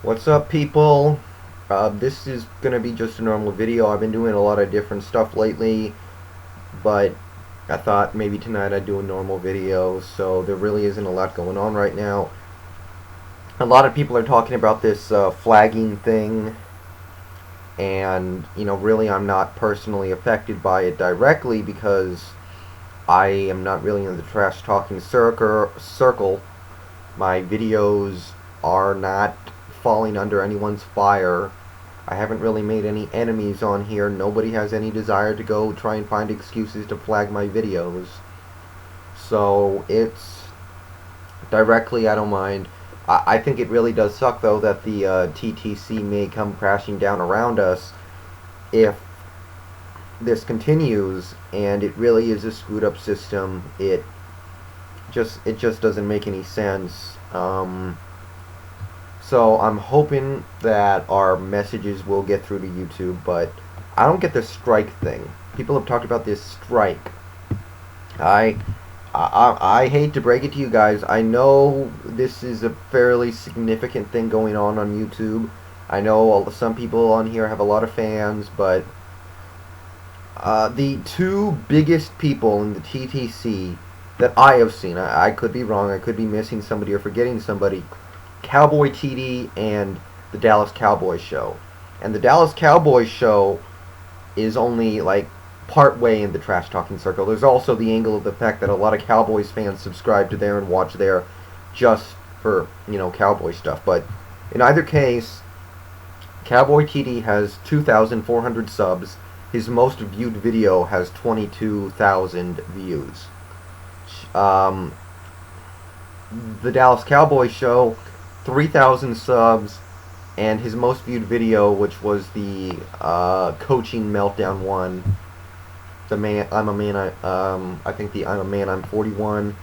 What's up, people? This is gonna be just a normal video. I've been doing a lot of different stuff lately, but I thought maybe tonight I'd do a normal video, so there really isn't a lot going on right now. A lot of people are talking about this flagging thing, and really I'm not personally affected by it directly because I am not really in the trash talking circle. My videos are not falling under anyone's fire. I haven't really made any enemies on here. Nobody has any desire to go try and find excuses to flag my videos. So it's directly, I don't mind. I think it really does suck, though, that the TTC may come crashing down around us if this continues, and it really is a screwed up system. It just doesn't make any sense. So I'm hoping that our messages will get through to YouTube, but I don't get the strike thing. People have talked about this strike. I, I hate to break it to you guys. I know this is a fairly significant thing going on YouTube. I know some people on here have a lot of fans, but the two biggest people in the TTC that I have seen, I could be wrong, I could be missing somebody or forgetting somebody, Cowboy TD and the Dallas Cowboys show. And the Dallas Cowboys show is only like part way in the trash talking circle. There's also the angle of the fact that a lot of Cowboys fans subscribe to there and watch there just for, Cowboy stuff. But in either case, Cowboy TD has 2,400 subs. His most viewed video has 22,000 views. Um, the Dallas Cowboys show, 3,000 subs, and his most viewed video, which was the coaching meltdown one, the man, I'm a man, I think the I'm a man, I'm 41,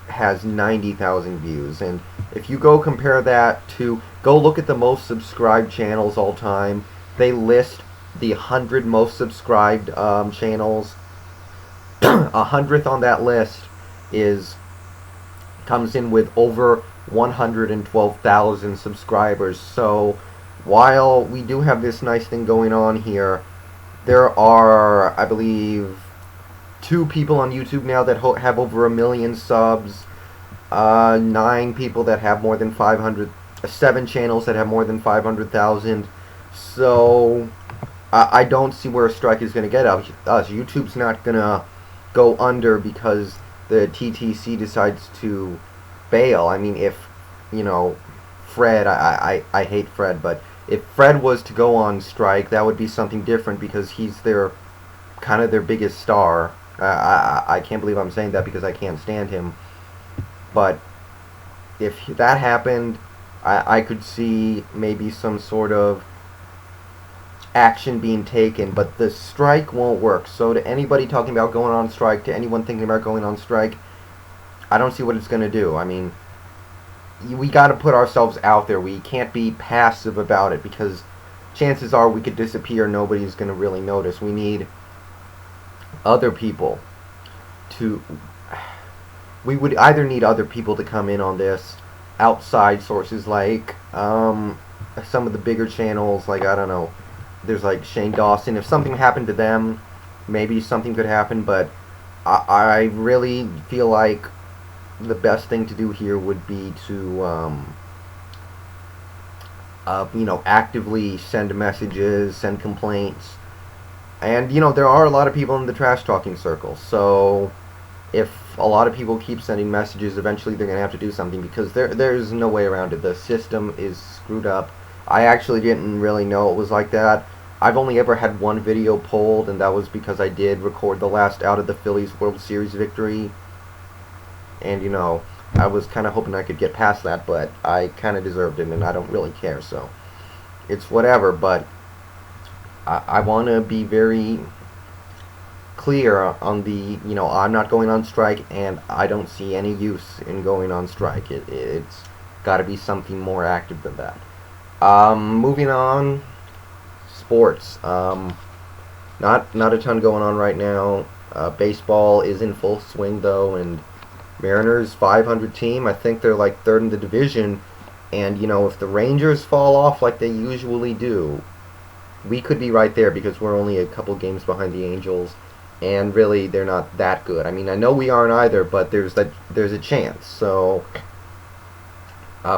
has 90,000 views. And if you go compare that to, go look at the most subscribed channels all time, they list the 100 most subscribed channels. 100th on that list comes in with over 112,000 subscribers. So while we do have this nice thing going on here, there are, I believe, 2 people on YouTube now that have over 1 million subs, 9 people that have more than 500, 7 channels that have more than 500,000. So I don't see where a strike is going to get us. YouTube's not going to go under because the TTC decides to bail. I mean, if, Fred, I hate Fred, but if Fred was to go on strike, that would be something different because he's kind of their biggest star. I can't believe I'm saying that because I can't stand him. But if that happened, I could see maybe some sort of action being taken, but the strike won't work. So to anybody talking about going on strike, to anyone thinking about going on strike, I don't see what it's going to do. I mean, we got to put ourselves out there. We can't be passive about it because chances are we could disappear. Nobody's going to really notice. We need other people to... We would either need other people to come in on this, outside sources like some of the bigger channels, like, I don't know, there's like Shane Dawson. If something happened to them, maybe something could happen, but I really feel like the best thing to do here would be to, actively send messages, send complaints. And, there are a lot of people in the trash talking circle, so if a lot of people keep sending messages, eventually they're going to have to do something because there's no way around it. The system is screwed up. I actually didn't really know it was like that. I've only ever had one video pulled, and that was because I did record the last out of the Phillies World Series victory. And, I was kind of hoping I could get past that, but I kind of deserved it, and I don't really care, so it's whatever. But I want to be very clear on the, I'm not going on strike, and I don't see any use in going on strike. It's got to be something more active than that. Moving on, sports. Not a ton going on right now. Baseball is in full swing though, and Mariners 500 team. I think they're like third in the division, And, if the Rangers fall off like they usually do, we could be right there because we're only a couple games behind the Angels. And really, they're not that good. I mean, I know we aren't either, but there's a chance. So,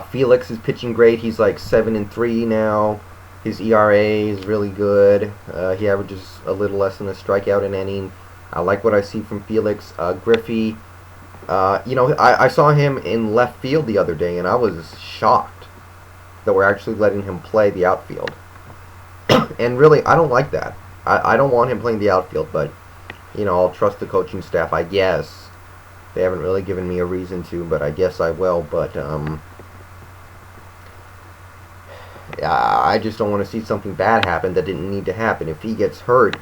Felix is pitching great. He's like 7-3 now. His ERA is really good. He averages a little less than a strikeout an inning. I like what I see from Felix. Griffey, I saw him in left field the other day, and I was shocked that we're actually letting him play the outfield. And really, I don't like that. I don't want him playing the outfield, but, I'll trust the coaching staff, I guess. They haven't really given me a reason to, but I guess I will. But, I just don't want to see something bad happen that didn't need to happen. If he gets hurt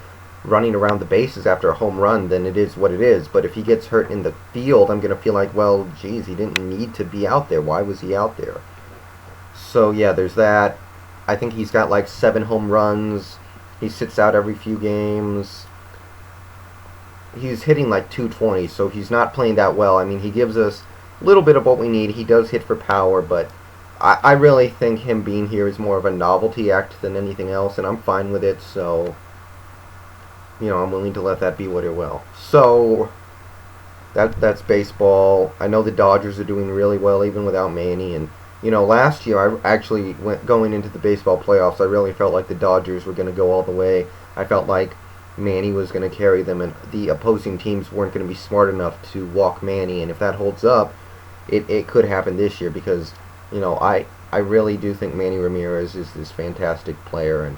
running around the bases after a home run, then it is what it is. But if he gets hurt in the field, I'm going to feel like, well, geez, he didn't need to be out there. Why was he out there? So, yeah, there's that. I think he's got like 7 home runs. He sits out every few games. He's hitting like 220, so he's not playing that well. I mean, he gives us a little bit of what we need. He does hit for power, but I really think him being here is more of a novelty act than anything else, and I'm fine with it, so, I'm willing to let that be what it will. So, that's baseball. I know the Dodgers are doing really well even without Manny, and, last year I actually going into the baseball playoffs, I really felt like the Dodgers were going to go all the way. I felt like Manny was going to carry them, and the opposing teams weren't going to be smart enough to walk Manny, and if that holds up, it could happen this year because I really do think Manny Ramirez is this fantastic player, and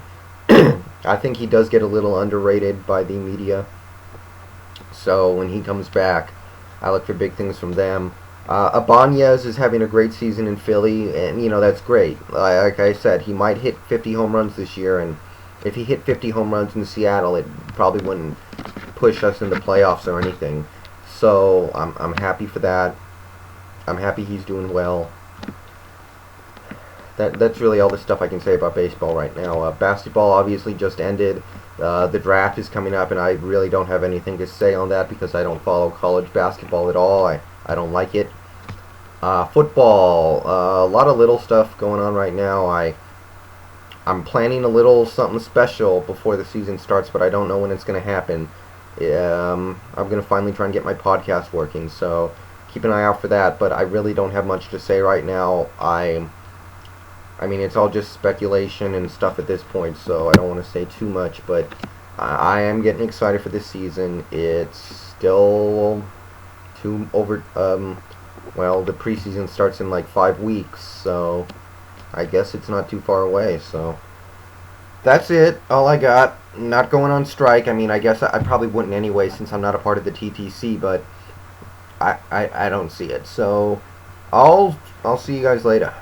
I think he does get a little underrated by the media. So when he comes back, I look for big things from them. Ibanez is having a great season in Philly, and that's great. Like I said, he might hit 50 home runs this year, and if he hit 50 home runs in Seattle, it probably wouldn't push us in the playoffs or anything. So I'm happy for that. I'm happy he's doing well. That's really all the stuff I can say about baseball right now. Basketball obviously just ended. The draft is coming up, and I really don't have anything to say on that because I don't follow college basketball at all. I don't like it. Football, a lot of little stuff going on right now. I'm planning a little something special before the season starts, but I don't know when it's going to happen. I'm going to finally try and get my podcast working, so keep an eye out for that, but I really don't have much to say right now. I mean, it's all just speculation and stuff at this point, so I don't want to say too much, but I am getting excited for this season. It's still well, the preseason starts in like 5 weeks, so I guess it's not too far away, so that's it, all I got. Not going on strike. I mean, I guess I probably wouldn't anyway since I'm not a part of the TTC, but I don't see it, so I'll see you guys later.